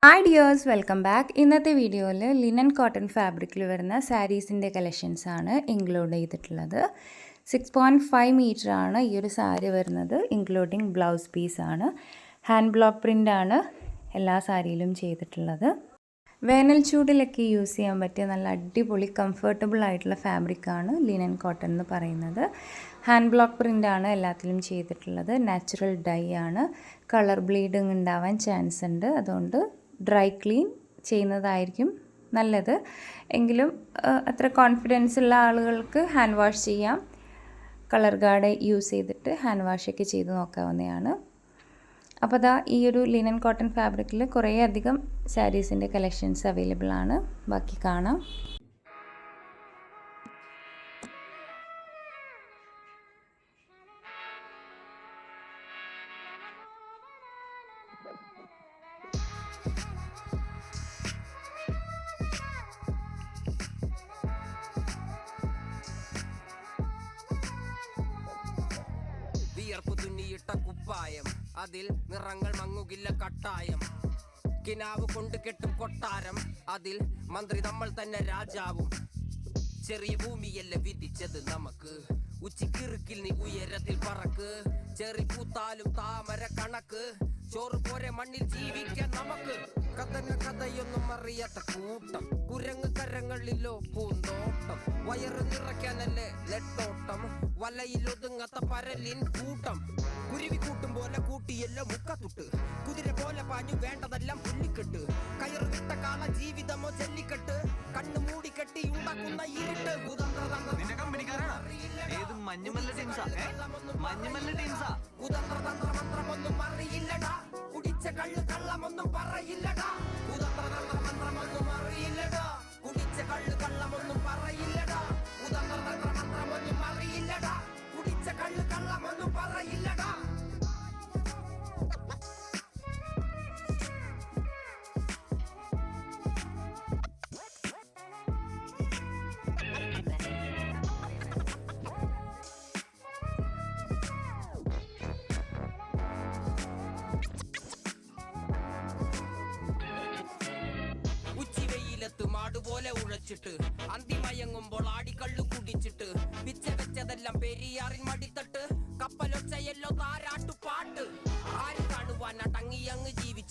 Hi dears, welcome back. ഇന്നത്തെ വീഡിയോയിൽ linen cotton ഫാബ്രിക്കിൽ വരുന്ന സാരീസിൻ്റെ കളക്ഷൻസ് ആണ് ഇൻക്ലൂഡ് ചെയ്തിട്ടുള്ളത്. 6.5 മീറ്ററാണ് ഈ ഒരു സാരി വരുന്നത്, ഇൻക്ലൂഡിങ് ബ്ലൗസ് പീസാണ്. ഹാൻഡ് ബ്ലോക്ക് പ്രിൻ്റാണ് എല്ലാ സാരിയിലും ചെയ്തിട്ടുള്ളത്. വേനൽ ചൂടിലൊക്കെ യൂസ് ചെയ്യാൻ പറ്റിയ നല്ല അടിപൊളി കംഫർട്ടബിൾ ആയിട്ടുള്ള ഫാബ്രിക്കാണ് ലിനൻ കോട്ടൺ എന്ന് പറയുന്നത്. ഹാൻഡ് ബ്ലോക്ക് പ്രിൻ്റാണ് എല്ലാത്തിലും ചെയ്തിട്ടുള്ളത്. നാച്ചുറൽ ഡൈ ആണ്. കളർ ബ്ലീഡിങ് ഉണ്ടാവാൻ ചാൻസ് ഉണ്ട്, അതുകൊണ്ട് ഡ്രൈ ക്ലീൻ ചെയ്യുന്നതായിരിക്കും നല്ലത്. എങ്കിലും അത്ര കോൺഫിഡൻസ് ഉള്ള ആളുകൾക്ക് ഹാൻഡ് വാഷ് ചെയ്യാം. കളർ ഗാർഡ് യൂസ് ചെയ്തിട്ട് ഹാൻഡ് വാഷൊക്കെ ചെയ്ത് നോക്കാവുന്നതാണ്. അപ്പോൾ ദാ ഈ ഒരു ലിനൻ കോട്ടൺ ഫാബ്രിക്കിൽ കുറേയധികം സാരീസിൻ്റെ കളക്ഷൻസ് അവൈലബിൾ ആണ്. ബാക്കി കാണാം. തുന്നിയിട്ട കുപ്പായം, അതിൽ നിറങ്ങൾ മങ്ങുകില്ല കട്ടായം. കിനാവ് കൊണ്ട് കെട്ടും കൊട്ടാരം, അതിൽ മന്ത്രി നമ്മൾ തന്നെ രാജാവും. ചെറിയ ഭൂമിയല്ല വിധിച്ചത് നമുക്ക്, ഉച്ചിക്കിറുക്കിൽ നീ ഉയരത്തിൽ പറക്ക്. ചെറി പൂത്താലും താമര കണക്ക്, ചോറ് പോരെ മണ്ണിൽ ജീവിക്കാൻ നമുക്ക്. കഥയൊന്നും അറിയാത്ത കൂട്ടം, കുരങ്ങ് കരങ്ങളിലോ പൂന്തോട്ടം. വയറ് നിറയ്ക്കാനല്ലേ നെട്ടോട്ടം, വലയിൽ ഒതുങ്ങാത്ത പരലിൻ കൂട്ടം. കുരുവി കൂട്ടും പോലെ കൂട്ടിയല്ല മുക്കത്തുട്ട്, കുതിര പോലെ പാഞ്ഞു വേണ്ടതെല്ലാം പുല്ലിക്കെട്ട്. കയറ് വിട്ട കാള ജീവിതമോ ജല്ലിക്കെട്ട്, കണ്ണു മൂടിക്കെട്ടി ഉണ്ടാക്കുന്ന ഇരുട്ട്. കുതന്ത്രതന്ത്രമന്ത്രമൊന്നും അറിയില്ലടാ, കുടിച്ച കള്ള് കള്ളമൊന്നും പറയില്ലടാ. കുതന്ത്രതന്ത്രമന്ത്രമൊന്നും അറിയില്ലടാ, കുടിച്ച കള്ള് കള്ളമൊന്നും പറയില്ലടാ. കുതന്ത്രതന്ത്രമന്ത്രമൊന്നും അറിയില്ലടാ, കുടിച്ച കള്ള് കള്ളമൊന്നും പറയില്ലടാ. മാടുപോലെ ഉഴച്ചിട്ട് അന്തിമയങ്ങുമ്പോൾ ആടിക്കള്ളു കുടിച്ചിട്ട്, പിച്ച വെച്ചതെല്ലാം പെരിയാറിൻ മടിത്തട്ട്. കപ്പലൊച്ചയല്ലോ താരാട്ടുപാട്ട്, ആര് കാണുവാൻ അടങ്ങിയങ്ങ് ജീവിച്ചു.